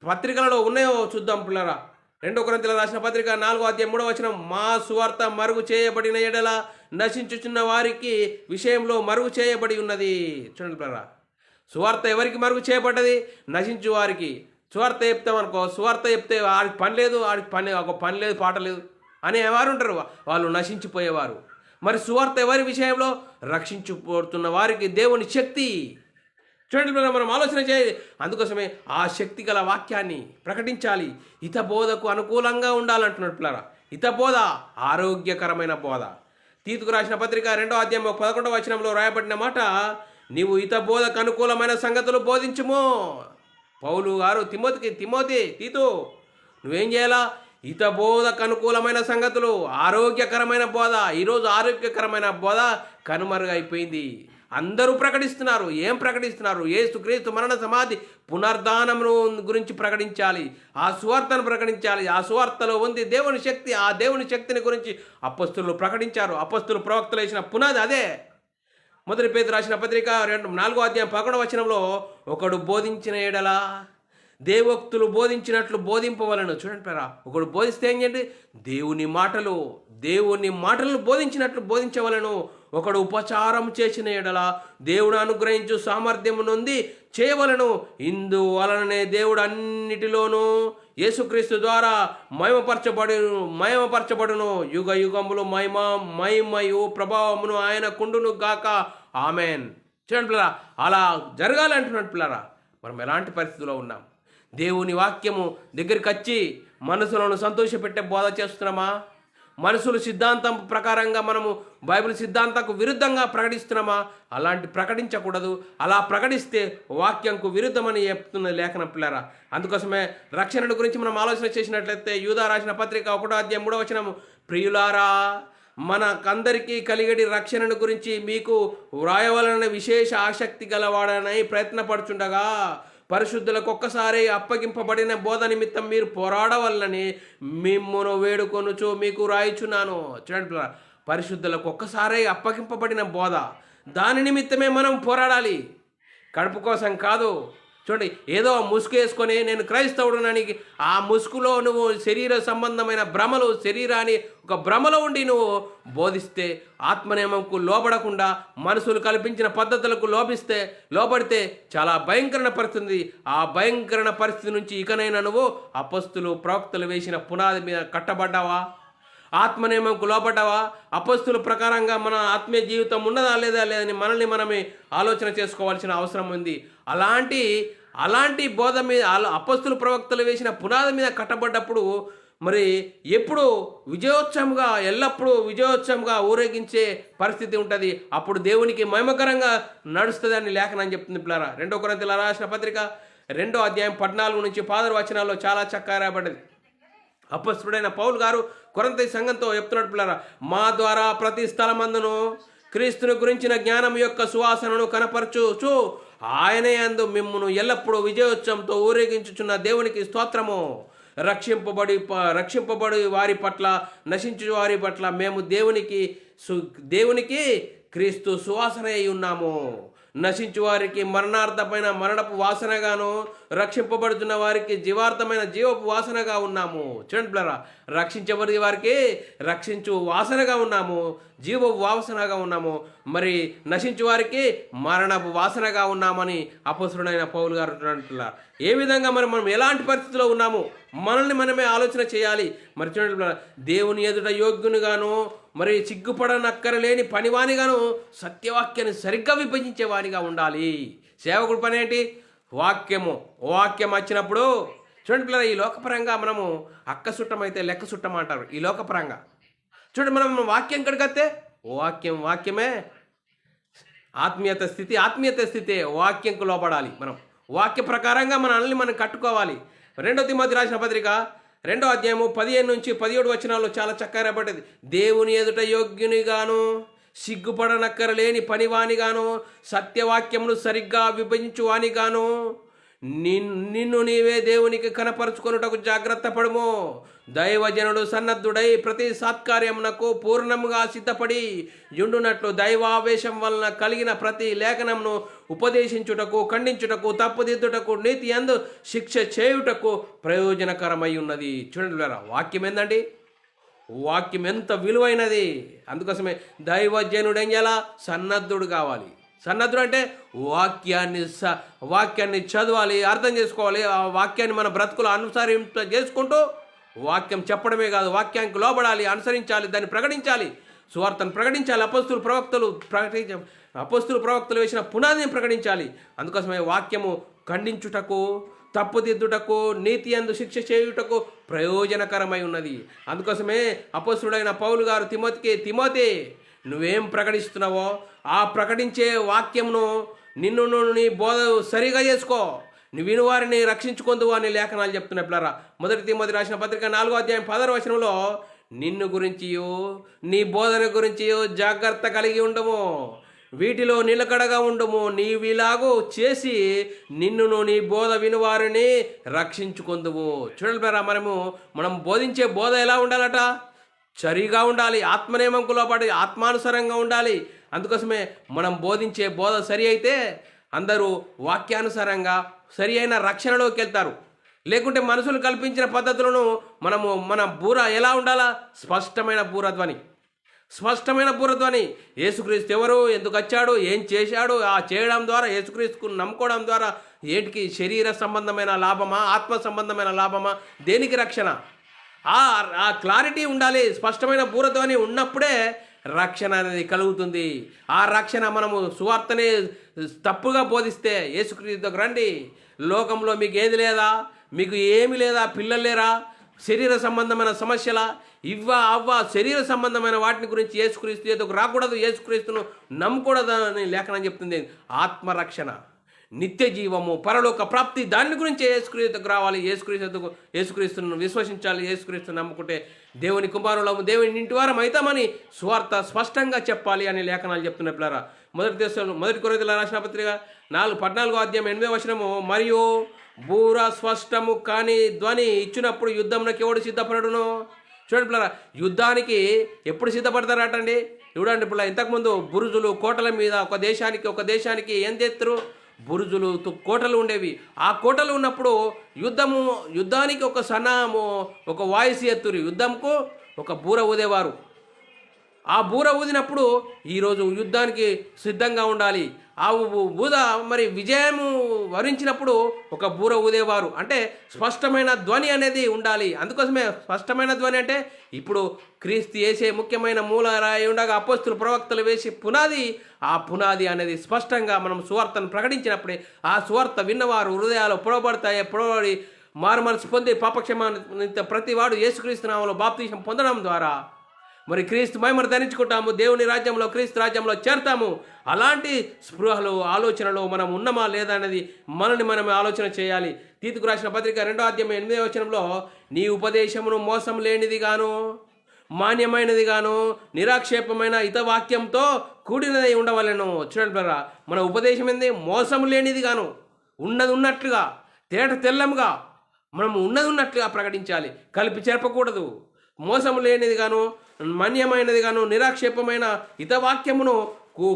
పత్రికలలో ఉన్నాయో చూద్దాం పిల్లరా. 2 కొరింథీయులకు రాసిన పత్రిక 4వ అధ్యాయం 3వ వచనం, మా సువార్త మరుగు చేయబడిన ఎడల నశించుచున్న వారికి విషయంలో మరుగు చేయబడి ఉన్నది. చూడండి పిల్లరా, సువార్త ఎవరికి మరుగు చేయబడ్డది? నశించు వారికి. సువార్త చెప్తామనుకో, సువార్త చెప్తే వాడికి పని లేదు, ఒక పని లేదు, పాట లేదు అనేవారు ఉంటారు, వాళ్ళు నశించిపోయేవారు. మరి సువార్త ఎవరి విషయంలో? రక్షించుపోతున్న వారికి దేవుని శక్తి. చూడండి మనం ఆలోచన చేయాలి. అందుకోసమే ఆ శక్తి గల వాక్యాన్ని ప్రకటించాలి. హితబోధకు అనుకూలంగా ఉండాలంటున్నాడు పిల్లరా. హితబోధ ఆరోగ్యకరమైన బోధ. తీతుకు రాసిన పత్రిక 2వ అధ్యాయం 11వ వచనంలో రాయబడిన మాట, నీవు హితబోధకు అనుకూలమైన సంగతులు బోధించుము. పౌలు గారు తీతు నువ్వేం చేయాలా? హితబోధకు అనుకూలమైన సంగతులు, ఆరోగ్యకరమైన బోధ. ఈరోజు ఆరోగ్యకరమైన బోధ కనుమరుగైపోయింది. అందరూ ప్రకటిస్తున్నారు. ఏం ప్రకటిస్తున్నారు? యేసుక్రీస్తు మరణ సమాధి పునర్ధానమును గురించి ప్రకటించాలి. ఆ సువార్తను ప్రకటించాలి. ఆ సువార్తలో ఉంది దేవుని శక్తి. ఆ దేవుని శక్తిని గురించి అపొస్తలులు ప్రకటించారు. అపొస్తలులు ప్రవక్తలు వేసిన పునాది అదే. 1 పేతురు రాసిన పత్రిక 4వ అధ్యాయం 11వ వచనంలో, ఒకడు బోధించిన ఎడల దేవోక్తులు బోధించినట్లు బోధింపవలను. చూడండి పేరా, ఒకడు బోధిస్తే ఏం చేయండి? దేవుని మాటలను బోధించినట్లు బోధించవలను. ఒకడు ఉపచారం చేసిన ఎడల దేవుడు అనుగ్రహించు సామర్థ్యము నొంది చేయవలను. దేవుడు అన్నిటిలోనూ యేసుక్రీస్తు ద్వారా మహిమపరచబడును. యుగ యుగములు మహిమయు ప్రభావమును ఆయన కుండును గాక. ఆమెన్. చూడండి పిల్లరా, అలా జరగాలి అంటున్నాడు పిల్లరా. మనం ఎలాంటి పరిస్థితిలో ఉన్నాం? దేవుని వాక్యము దగ్గరికి వచ్చి మనసులను సంతోషపెట్టే బోధ చేస్తున్నామా? మనుషుల సిద్ధాంతం ప్రకారంగా మనము బైబిల్ సిద్ధాంతకు విరుద్ధంగా ప్రకటిస్తున్నామా? అలాంటి ప్రకటించకూడదు. అలా ప్రకటిస్తే వాక్యంకు విరుద్ధమని చెప్తున్న లేఖనం పిల్లరా. అందుకోసమే రక్షణ గురించి మనం ఆలోచన చేసినట్లయితే యూదా రాసిన పత్రిక 1వ అధ్యాయం 3వ వచనం, ప్రియులారా, మనకందరికీ కలిగడి రక్షణను గురించి మీకు వ్రాయవలన విశేష ఆసక్తి గలవాడనై ప్రయత్నపడుచుండగా పరిశుద్ధులకు ఒక్కసారి అప్పగింపబడిన బోధ నిమిత్తం మీరు పోరాడవల్లని మిమ్మును వేడుకొనుచు మీకు రాయిచున్నాను. చూడండి, పరిశుద్ధులకు ఒక్కసారి అప్పగింపబడిన బోధ, దాని నిమిత్తమే మనం పోరాడాలి, కడుపు కోసం కాదు. చూడండి, ఏదో ముసుగు వేసుకొని నేను క్రైస్తవుడునని ఆ ముసుగులో నువ్వు శరీర సంబంధమైన భ్రమలు, శరీరాన్ని ఒక భ్రమలో ఉండి నువ్వు బోధిస్తే, ఆత్మనియమంకు లోబడకుండా మనుషులు కల్పించిన పద్ధతులకు లోబడితే చాలా భయంకరమైన పరిస్థితి. ఆ భయంకరమైన పరిస్థితి నుంచి ఇకనైనా నువ్వు అపొస్తలులు ప్రవక్తలు వేసిన పునాది మీద కట్టబడ్డావా? ఆత్మనియమంకు లోబడ్డావా? అపొస్తలుల ప్రకారంగా మన ఆత్మీయ జీవితం ఉన్నదా లేదా లేదని మనల్ని మనమే ఆలోచన చేసుకోవాల్సిన అవసరం ఉంది. అలాంటి బోధ మీద అపొస్తలుల ప్రవక్తలు వేసిన పునాది మీద కట్టబడ్డప్పుడు మరి ఎప్పుడు ఎల్లప్పుడూ విజయోత్సవంగా ఊరేగించే పరిస్థితి ఉంటుంది. అప్పుడు దేవునికి మహిమకరంగా నడుస్తుంది అని లేఖనం చెప్తుంది పిల్లరా. 2 కొరింథీయులకు రాసిన పత్రిక 2వ అధ్యాయం 14 నుంచి 16 వచనాల్లో చాలా చక్కగా రాయబడ్డది. అపొస్తలుడైన పౌలు గారు కొరింథీ సంఘంతో చెప్తున్నాడు పిల్లరా, మా ద్వారా ప్రతి స్థలమందును క్రీస్తుని గురించిన జ్ఞానం యొక్క సువాసనను కనపరచుచు ఆయనే యందు మిమ్మును ఎల్లప్పుడూ విజయోత్సవంతో ఊరేగించుచున్న దేవునికి స్తోత్రము. రక్షింపబడి వారి పట్ల, నశించు వారి పట్ల మేము దేవునికి క్రీస్తు సువాసన అయి ఉన్నాము. నశించు వారికి మరణార్థమైన మరణపు వాసనగాను, రక్షింపబడుతున్న వారికి జీవార్థమైన జీవపు వాసనగా ఉన్నాము. చూడండి పిల్లరా, రక్షించబడి వారికి రక్షించు వాసనగా ఉన్నాము, జీవపు వాసనగా ఉన్నాము. మరి నశించు వారికి మరణపు వాసనగా ఉన్నామని అపొస్తలుడైన పౌలు గారు అంటున్నారు. ఏ విధంగా మనం ఎలాంటి పరిస్థితిలో ఉన్నాము మనల్ని మనమే ఆలోచన చేయాలి. మరి చూడండి పిల్లరా, దేవుని ఎదుట యోగ్యునిగాను, మరి సిగ్గుపడనక్కరలేని పనివానిగాను, సత్యవాక్యాన్ని సరిగ్గా విభజించేవానిగా ఉండాలి. సేవకుడు పని ఏంటి? వాక్యం వచ్చినప్పుడు చూడండి పిల్లలు, ఈ లోకపరంగా మనము అక్క సుట్టం అయితే లెక్క సుట్టం అంటారు. ఈ లోకపరంగా చూడండి, మనం వాక్యం కడిగతే వాక్యమే ఆత్మీయత స్థితి వాక్యంకు లోపడాలి. మనం వాక్య ప్రకారంగా మనల్ని మనం కట్టుకోవాలి. 2 తిమోతి రాసిన పత్రిక 2వ అధ్యాయము 15 నుంచి 17 వచనాల్లో చాలా చక్కగా రాబడ్డది. దేవుని ఎదుట యోగ్యునిగాను, సిగ్గుపడనక్కరలేని పనివానిగాను, సత్యవాక్యమును సరిగ్గా విభజించువానిగాను, నిన్ను నీవే దేవునికి కనపరుచుకొనుటకు జాగ్రత్త పడుము. దైవజనుడు సన్నద్ధుడై ప్రతి సత్కార్యమునకు పూర్ణముగా సిద్ధపడి యుండునట్లు దైవావేశం వలన కలిగిన ప్రతి లేఖనమును ఉపదేశించుటకు, ఖండించుటకు, తప్పుదిద్దుటకు, నీతి యందు శిక్ష చేయుటకు ప్రయోజనకరమై ఉన్నది. చూడండి, వాక్యం ఏందండి? వాక్యం ఎంత విలువైనది. అందుకోసమే దైవజనుడు ఎలా సన్నద్ధుడు కావాలి. సన్నద్ధుడు అంటే వాక్యాన్ని చదవాలి, అర్థం చేసుకోవాలి. ఆ వాక్యాన్ని మన బ్రతుకులు అనుసరింప చేసుకుంటూ వాక్యం చెప్పడమే కాదు, వాక్యానికి లోబడాలి, అనుసరించాలి, దాన్ని ప్రకటించాలి, సువార్తను ప్రకటించాలి. అపోస్తులు ప్రవక్తలు వేసిన పునాదిని ప్రకటించాలి. అందుకోసమే వాక్యము ఖండించుటకు, తప్పుదిద్దుటకు, నీతి యందు శిక్ష చేయుటకు ప్రయోజనకరమై ఉన్నది. అందుకోసమే అపోస్తుడైన పౌలు గారు తిమోతి నువ్వేం ప్రకటిస్తున్నావో ఆ ప్రకటించే వాక్యమును నిన్ను నీ బోధ సరిగా చేసుకో, నువ్వు వినువారిని రక్షించుకుందువు అని లేఖనాలు చెప్తున్నాయి. పిల్లరా, 1 తిమోతి రాసిన పత్రిక 4వ అధ్యాయం 16వ వచనంలో నిన్ను గురించియో నీ బోధన గురించియో జాగ్రత్త కలిగి ఉండము, వీటిలో నిలకడగా ఉండము, నీవిలాగూ చేసి నిన్నును నీ బోధ వినువారిని రక్షించుకుందువు. చూడండి పిల్లరా, మనం బోధించే బోధ ఎలా ఉండాలట? సరిగా ఉండాలి, ఆత్మనియమంకు లోబడి ఆత్మానుసారంగా ఉండాలి. అందుకోసమే మనం బోధించే బోధ సరి అయితే అందరూ వాక్యానుసారంగా సరి అయిన రక్షణలోకి వెళ్తారు. లేకుంటే మనుషులు కల్పించిన పద్ధతులను మన బూర ఎలా ఉండాలా? స్పష్టమైన బూరధ్వని. యేసుక్రీస్తు ఎవరు, ఎందుకు వచ్చాడు, ఏం చేశాడు, ఆ చేయడం ద్వారా యేసుక్రీస్తుకు నమ్ముకోవడం ద్వారా ఏంటికి శరీర సంబంధమైన లాభమా, ఆత్మ సంబంధమైన లాభమా, దేనికి రక్షణ? ఆ క్లారిటీ ఉండాలి. స్పష్టమైన బూరధ్వని ఉన్నప్పుడే రక్షణ అనేది కలుగుతుంది. ఆ రక్షణ మనము సువార్తనే తప్పుగా బోధిస్తే, యేసుక్రీస్తుకు రండి, లోకంలో మీకు ఏది లేదా, మీకు ఏమి లేదా, పిల్లలు లేరా, శరీర సంబంధమైన సమస్యల శరీర సంబంధమైన వాటిని గురించి యేసుక్రీస్తు ఎదుకు రాకూడదు, యేసుక్రీస్తును నమ్మకూడదు అని లేఖనం చెప్తుంది. ఆత్మరక్షణ, నిత్య జీవము, పరలోక ప్రాప్తి, దాని గురించి యేసుక్రీస్తుకు రావాలి. యేసుక్రీస్తును విశ్వసించాలి. యేసుక్రీస్తును నమ్ముకుంటే దేవుని కుమారులము, దేవుని ఇంటి వారం అవుతామని సువార్త స్పష్టంగా చెప్పాలి అని లేఖనాలు చెప్తున్నారు. పిల్లరా, 1 కొరింథీయులకు రాసిన పత్రిక 14వ అధ్యాయం 8వ వచనము, మరియు బూర స్పష్టము కాని ధ్వని ఇచ్చినప్పుడు యుద్ధంలోకి ఎవడు సిద్ధపడడును? చూడండి పిల్లరా, యుద్ధానికి ఎప్పుడు సిద్ధపడతారటండి? చూడండి పిల్ల, ఇంతకుముందు బురుజులు, కోటల మీద ఒక దేశానికి ఏం చేస్తారు? బురుజులు, కోటలు ఉండేవి. ఆ కోటలు ఉన్నప్పుడు యుద్ధానికి ఒక వాయిస్ ఎత్తురు, యుద్ధంకు ఒక బూర ఊదేవారు. ఆ బూర ఊదినప్పుడు ఈరోజు యుద్ధానికి సిద్ధంగా ఉండాలి. ఆ ఊద విజయము వరించినప్పుడు ఒక బూర ఊదేవారు. అంటే స్పష్టమైన ధ్వని అనేది ఉండాలి. అందుకోసమే స్పష్టమైన ధ్వని అంటే ఇప్పుడు క్రీస్తు వేసే ముఖ్యమైన మూలరాయి ఉండగా అపోస్తులు ప్రవక్తలు వేసే పునాది, ఆ పునాది అనేది స్పష్టంగా మనం సువార్తను ప్రకటించినప్పుడే ఆ సువార్త విన్నవారు హృదయాలు పొడబడి మారుమనసు పొంది పాపక్షమాన్ని ప్రతివాడు యేసుక్రీస్తు నామములో బాప్తిసం పొందడం ద్వారా క్రీస్తు మహిమను ధరించుకుంటాము, దేవుని రాజ్యంలో, క్రీస్తు రాజ్యంలో చేరతాము. అలాంటి స్పృహలు, ఆలోచనలు మనం ఉన్నామా లేదా అనేది మనం ఆలోచన చేయాలి. తీతుకు రాసిన పత్రిక 2వ అధ్యాయం 8వ వచనంలో నీ ఉపదేశమును మోసం లేనిది గాను, మాన్యమైనది గాను, నిరాక్షేపమైన హితవాక్యంతో కూడినది ఉండవలెను. చూడండి బ్రదరా, మన ఉపదేశం ఏంది? మోసం లేనిది గాను, ఉన్నట్లుగా, తెల్లముగా మనం ఉన్నట్లుగా ప్రకటించాలి. కలిపి చేర్పకూడదు. మోసం లేనిది గాను, మాన్యమైనది గాను, నిరాక్షేపమైన హితవాక్యమును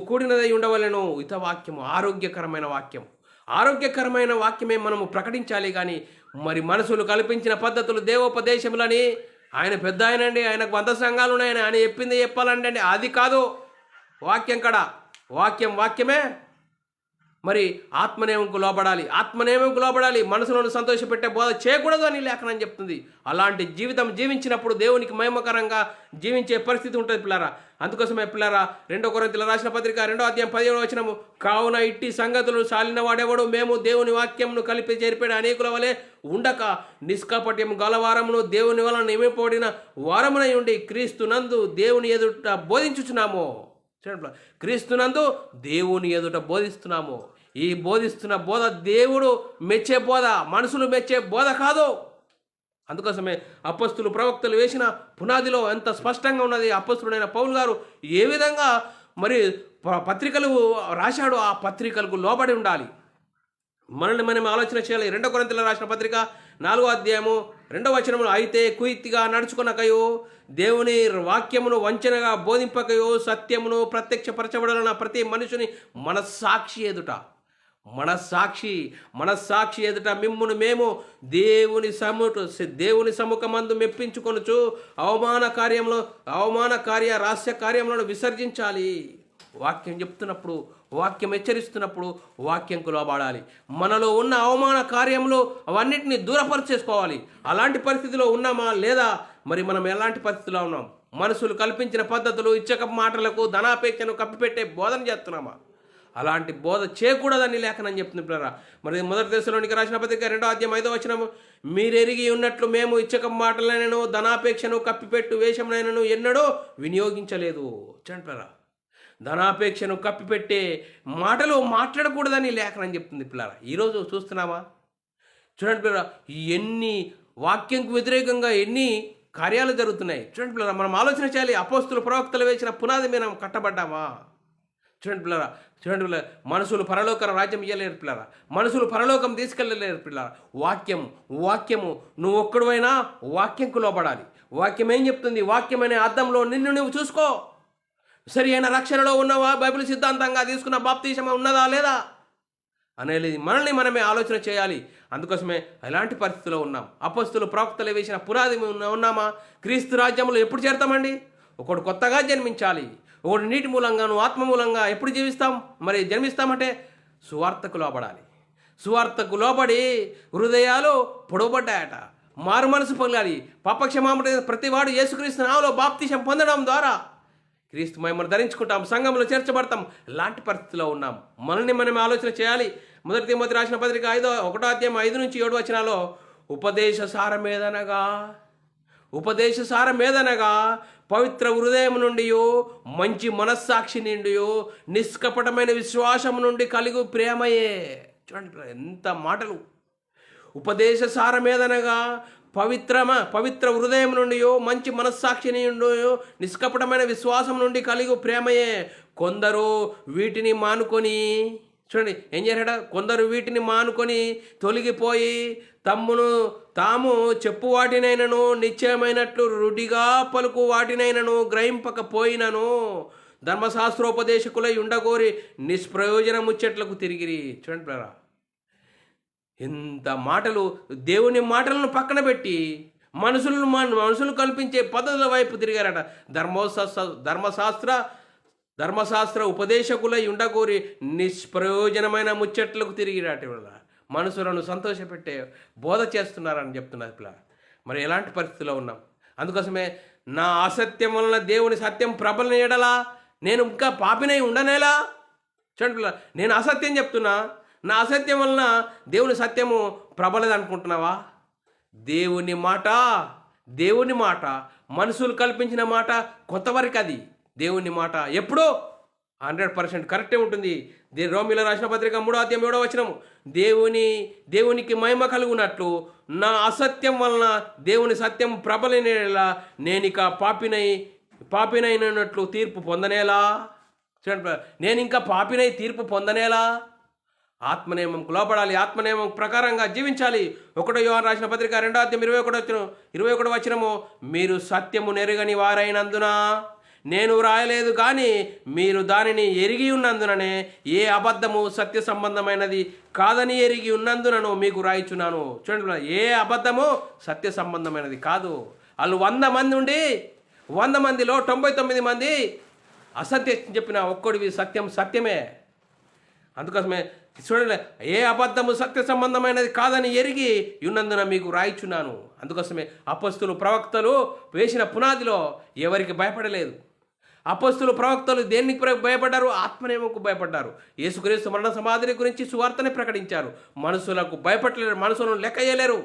కూడినదై ఉండవలెను. హితవాక్యము ఆరోగ్యకరమైన వాక్యమే మనము ప్రకటించాలి. కానీ మనసులు కల్పించిన పద్ధతులు, దేవోపదేశములని, ఆయన పెద్ద ఆయనండి, ఆయనకు 100 సంఘాలు ఉన్నాయని ఆయన చెప్పింది చెప్పాలంటే అది కాదు. వాక్యమే మరి ఆత్మనేమంకు లోబడాలి, ఆత్మనేమంకు లోబడాలి, మనసులను సంతోషపెట్టే బోధ చేయకూడదు అని లేఖనం చెప్తుంది. అలాంటి జీవితం జీవించినప్పుడు దేవునికి మహిమకరంగా జీవించే పరిస్థితి ఉంటుంది పిల్లారా. అందుకోసమే పిల్లారా 2 కొరింథీయుల రాసిన పత్రిక 2వ అధ్యాయం 17వ వచనము, కావున ఇట్టి సంగతులు సాలిన వాడెవడు, మేము దేవుని వాక్యంను కలిపి చేర్పేడు అనేకుల వలె ఉండక నిష్కపట్యం గలవారమును దేవుని వలన నియమింపబడిన వారమునై ఉండి క్రీస్తునందు దేవుని ఎదుట బోధించుచున్నాము. క్రీస్తునందు దేవుని ఎదుట బోధిస్తున్నాము. ఈ బోధిస్తున్న బోధ దేవుడు మెచ్చే బోధ, మనుషులు మెచ్చే బోధ కాదు. అందుకోసమే అపొస్తలులు ప్రవక్తలు వేసిన పునాదిలో ఎంత స్పష్టంగా ఉన్నది. అపొస్తలుడైన పౌలు గారు ఏ విధంగా మరి పత్రికలు రాశాడో ఆ పత్రికలకు లోబడి ఉండాలి. మనల్ని మనం ఆలోచన చేయాలి. 2 కొరింథీయుల రాసిన పత్రిక 4వ అధ్యాయము 2వ వచనములో, అయితే కుయుక్తిగా నడుచుకొనకయో దేవుని వాక్యమును వంచనగా బోధింపకయో సత్యమును ప్రత్యక్షపరచబడాలన్న ప్రతి మనుషుని మనస్సాక్షి ఎదుట మిమ్మును మేము దేవుని సముఖమందు మెప్పించుకొనుచు అవమాన కార్య రహస్య కార్యములను విసర్జించాలి. వాక్యం చెప్తున్నప్పుడు, వాక్యం హెచ్చరిస్తున్నప్పుడు వాక్యంకు లోబడాలి. మనలో ఉన్న అవమాన కార్యంలో అవన్నిటిని దూరపరిచేసుకోవాలి. అలాంటి పరిస్థితిలో ఉన్నామా లేదా, మరి మనం ఎలాంటి పరిస్థితిలో ఉన్నాం? మనుషులు కల్పించిన పద్ధతులు, ఇచ్చక మాటలకు ధనాపేక్షను కప్పిపెట్టే బోధన చేస్తున్నామా? అలాంటి బోధ చేయకూడదని లేఖనం చెప్తుంది పిల్లరా. మరి 1 దశలోనికి రాసిన పత్రిక 2వ అధ్యాయం 5వ వచనము, మీరెరిగి ఉన్నట్లు మేము ఇచ్చక మాటలైనను ధనాపేక్షను కప్పిపెట్టు వేషమునైనను ఎన్నడూ వినియోగించలేదు. చూడండి, ధనాపేక్షను కప్పిపెట్టే మాటలు మాట్లాడకూడదని లేఖనం చెప్తుంది పిల్లరా. ఈరోజు చూస్తున్నామా? చూడండి పిల్లరా, ఎన్ని వాక్యంకు వ్యతిరేకంగా ఎన్ని కార్యాలు జరుగుతున్నాయి. చూడండి పిల్లరా, మనం ఆలోచన చేయాలి. అపోస్తులు ప్రవక్తలు వేసిన పునాది మీద కట్టబడ్డామా? చూడండి పిల్లరా, మనుషులు పరలోక రాజ్యం ఇయ్యలేరు పిల్లరా, మనుషులు పరలోకం తీసుకెళ్ళలేరు పిల్లరా. వాక్యము నువ్వు ఒక్కడువైనా వాక్యంకు లోబడాలి. వాక్యం ఏం చెప్తుంది? వాక్యం అనే అర్థంలో నిన్ను నువ్వు చూసుకో. సరి అయిన రక్షణలో ఉన్నవా? బైబిల్ సిద్ధాంతంగా తీసుకున్న బాప్తీసం ఉన్నదా లేదా అనేది మనల్ని మనమే ఆలోచన చేయాలి. అందుకోసమే ఎలాంటి పరిస్థితిలో ఉన్నాం? అపొస్తలులు ప్రవక్తలు వేసిన పునాది ఉన్నామా? క్రీస్తు రాజ్యంలో ఎప్పుడు చేరతామండి? ఒకడు కొత్తగా జన్మించాలి. ఒకడు నీటి మూలంగాను ఆత్మ మూలంగా ఎప్పుడు జన్మిస్తామంటే సువార్తకు లోబడాలి. సువార్తకు లోబడి హృదయాలు పొడవబడ్డాయట. మారు మనసు పొందాలి. పాపక్షమాపణ ప్రతివాడు యేసుక్రీస్తు నామములో బాప్తీసం పొందడం ద్వారా క్రీస్తు మహిమను ధరించుకుంటాం, సంఘంలో చేర్చబడతాం. ఇలాంటి పరిస్థితిలో ఉన్నాం. మనల్ని మనం ఆలోచన చేయాలి. 1 తిమోతి రాసిన పత్రిక 1వ అధ్యాయం 5 నుంచి 7 వచనాల్లో, ఉపదేశ సారమేదనగా పవిత్ర హృదయం నుండి, మంచి మనస్సాక్షి నుండి, నిష్కపటమైన విశ్వాసం నుండి కలుగు ప్రేమయే. చూడండి ఎంత మాటలు. ఉపదేశ సారమేదనగా పవిత్ర హృదయం నుండి, మంచి మనస్సాక్షి నుండి, నిష్కపటమైన విశ్వాసం నుండి కలిగి ప్రేమయే. కొందరు వీటిని మానుకొని, చూడండి ఏం చేశాడ, కొందరు వీటిని మానుకొని తొలగిపోయి తాము చెప్పు వాటినైనను నిశ్చయమైనట్లు రుడిగా పలుకు వాటినైనను గ్రహింపకపోయినను ధర్మశాస్త్రోపదేశకులై ఉండగోరి నిష్ప్రయోజన ముచ్చట్లకు తిరిగిరి. చూడండి ప్రేరా, ఇంత మాటలు, దేవుని మాటలను పక్కన పెట్టి మనుషులు కల్పించే పద్ధతుల వైపు తిరిగారట. ధర్మశాస్త్ర ఉపదేశకులై ఉండగోరి నిష్ప్రయోజనమైన ముచ్చట్లకు తిరిగిరాట. మనుషులను సంతోషపెట్టే బోధ చేస్తున్నారని చెప్తున్నారు పిల్ల. మరి ఎలాంటి పరిస్థితిలో ఉన్నాం? అందుకోసమే నా అసత్యం వలన దేవుని సత్యం ప్రబలన ఎడలా నేను ఇంకా పాపినై ఉండనేలా. చూడండి పిల్ల, నేను అసత్యం చెప్తున్నా, నా అసత్యం వలన దేవుని సత్యము ప్రబలదు అనుకుంటున్నావా? దేవుని మాట మనుషులు కల్పించిన మాట కొంతవరకు, అది దేవుని మాట ఎప్పుడో 100% కరెక్టే ఉంటుంది. రోమీయులకు రాసిన పత్రిక 3వ అధ్యాయం 7వ వచనం, దేవునికి మహిమ కలుగునట్లు నా అసత్యం వలన దేవుని సత్యం ప్రబలనేలా నేనిక పాపినైనట్లు తీర్పు పొందనేలా. చూడండి, నేను ఇంకా పాపినై తీర్పు పొందనేలా. ఆత్మనియమంకు లోబడాలి, ఆత్మనియమం ప్రకారంగా జీవించాలి. 1 యోహాను రాసిన పత్రిక 2వ అధ్యాయం 21 వచనము, మీరు సత్యము నెరుగని వారైనందున నేను వ్రాయలేదు, కానీ మీరు దానిని ఎరిగి ఉన్నందుననే ఏ అబద్ధము సత్య సంబంధమైనది కాదని ఎరిగి ఉన్నందునను మీకు రాయిచున్నాను. చూడండి, ఏ అబద్ధము సత్య సంబంధమైనది కాదు. వాళ్ళు 100 మంది ఉండి 100 మందిలో 99 మంది అసత్యం చెప్పిన ఒక్కడివి సత్యమే. అందుకోసమే చూడండి, ఏ అబద్ధము సత్య సంబంధమైనది కాదని ఎరిగి ఉన్నందున మీకు రాయిచున్నాను. అందుకోసమే అపొస్తలులు ప్రవక్తలు వేసిన పునాదిలో ఎవరికి భయపడలేదు. అపొస్తలులు ప్రవక్తలు దేనికి భయపడ్డారు? ఆత్మనేమకు భయపడ్డారు. యేసుక్రీస్తు మరణ సమాధిని గురించి సువార్తనే ప్రకటించారు. మనుషులకు భయపడలేరు, మనుషులను లెక్కయ్యలేరు.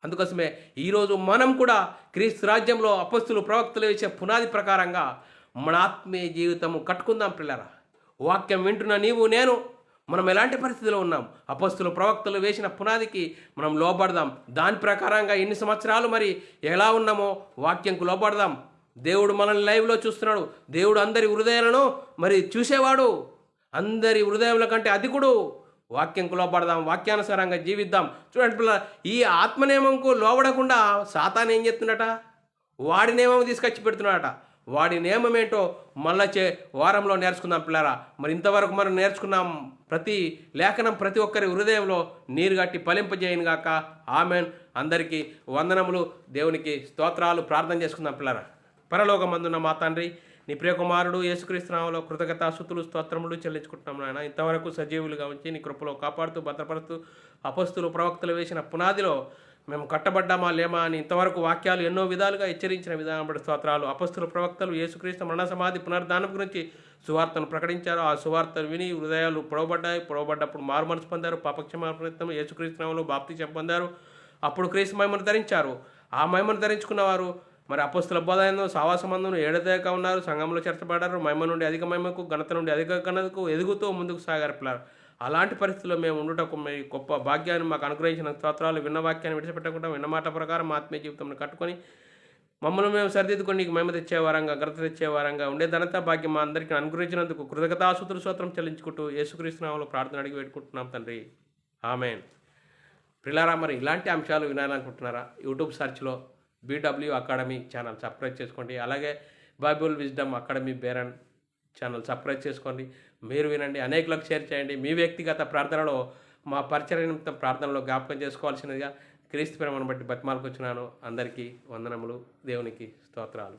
అందుకోసమే ఈరోజు మనం కూడా క్రీస్తు రాజ్యంలో అపొస్తలులు ప్రవక్తలు వేసే పునాది ప్రకారంగా మన ఆత్మీయ జీవితము కట్టుకుందాం పిల్లరా. వాక్యం వింటున్న నీవు నేను మనం ఎలాంటి పరిస్థితిలో ఉన్నాం? అపొస్తలులు ప్రవక్తలు వేసిన పునాదికి మనం లోబడదాం. దాని ప్రకారంగా ఎన్ని సంవత్సరాలు మరి ఎలా ఉన్నామో వాక్యంకు లోబడదాం. దేవుడు మనల్ని లైవ్లో చూస్తున్నాడు. దేవుడు అందరి హృదయాలను మరి చూసేవాడు. అందరి హృదయముల కంటే అధికుడు. వాక్యంకు లోబడదాం, వాక్యానుసారంగా జీవిద్దాం. చూడండి పిల్లల, ఈ ఆత్మనియమంకు లోబడకుండా సాతాను ఏం చేస్తుండట? వాడి నియమం తీసుకొచ్చి పెడుతున్నాడట. వాడి నియమం ఏంటో మళ్ళా వారంలో నేర్చుకుందాం పిల్లరా. మరి ఇంతవరకు మనం నేర్చుకున్నాం. ప్రతి లేఖనం ప్రతి ఒక్కరి హృదయంలో నీరు గట్టి ఫలింపజేయను గాక. ఆమెన్. అందరికీ వందనములు, దేవునికి స్తోత్రాలు. ప్రార్థన చేసుకుందాం పిల్లరా. పరలోకమందున్న మా తండ్రి, నీ ప్రియకుమారుడు యేసుక్రీస్తు నామములో కృతజ్ఞతాస్తుతులు స్తోత్రములు చెల్లించుకుంటున్నాం నాయన. ఇంతవరకు సజీవులుగా ఉంచి నీ కృపలో కాపాడుతూ భద్రపరుస్తూ అపొస్తలులు ప్రవక్తలు వేసిన పునాదిలో మేము కట్టబడ్డామా లేమా అని ఇంతవరకు వాక్యాలు ఎన్నో విధాలుగా హెచ్చరించిన విధానం బట్టి స్తోత్రాలు. అపొస్తలులు ప్రవక్తలు యేసుక్రీస్తు మరణ సమాధి పునరుద్ధానం గురించి సువార్తను ప్రకటించారు. ఆ సువార్తను విని హృదయాలు పొడవబడ్డప్పుడు మారు మనసు పొందారు. పాపక్షమాపణ యేసుక్రీస్తు నామములో బాప్తిసం పొందారు. అప్పుడు క్రీస్తు మహిమను ధరించారు. ఆ మహిమను ధరించుకున్నవారు మరి అపొస్తల బోధనను సహవాసమందును ఏడదాక ఉన్నారు. సంఘంలో చేర్చబడ్డారు. మహిమ నుండి అధిక మహిమకు, ఘనత నుండి అధిక ఘనతకు ఎదుగుతూ ముందుకు సాగారు పిల్లలు. అలాంటి పరిస్థితుల్లో మేము ఉండుటకు మీ గొప్ప భాగ్యాన్ని మాకు అనుగ్రహించిన స్తోత్రాలు. విన్న వాక్యాన్ని విడిచిపెట్టకుండా విన్న మాట ప్రకారం మా ఆత్మీయ జీవితంలో కట్టుకొని మమ్మల్ని మేము సరిదిద్దుకొని నీకు మహిమ తెచ్చేవారంగా, ఘనత తెచ్చేవారంగా ఉండే ధనత భాగ్యం మా అందరికీ అనుగ్రహించినందుకు కృతజ్ఞతాస్తుతులు స్తోత్రం చెల్లించుకుంటూ యేసుక్రీస్తు నామములో ప్రార్థన అడిగి పెట్టుకుంటున్నాం తండ్రి. ఆమేన్. పిల్లారా, మరి ఇలాంటి అంశాలు వినాలనుకుంటున్నారా? యూట్యూబ్ సెర్చ్లో BW అకాడమీ ఛానల్ సబ్స్క్రైబ్ చేసుకోండి. అలాగే బైబుల్ విజ్డమ్ అకాడమీ బేరన్ ఛానల్ సబ్స్క్రైబ్ చేసుకోండి. మీరు వినండి, అనేకులకు షేర్ చేయండి. మీ వ్యక్తిగత ప్రార్థనలో మా పరిచయ నిమిత్తం ప్రార్థనలో జ్ఞాపకం చేసుకోవాల్సినదిగా క్రీస్తు ప్రేమను బట్టి బతిమాలకు వచ్చినాను. అందరికీ వందనములు, దేవునికి స్తోత్రాలు.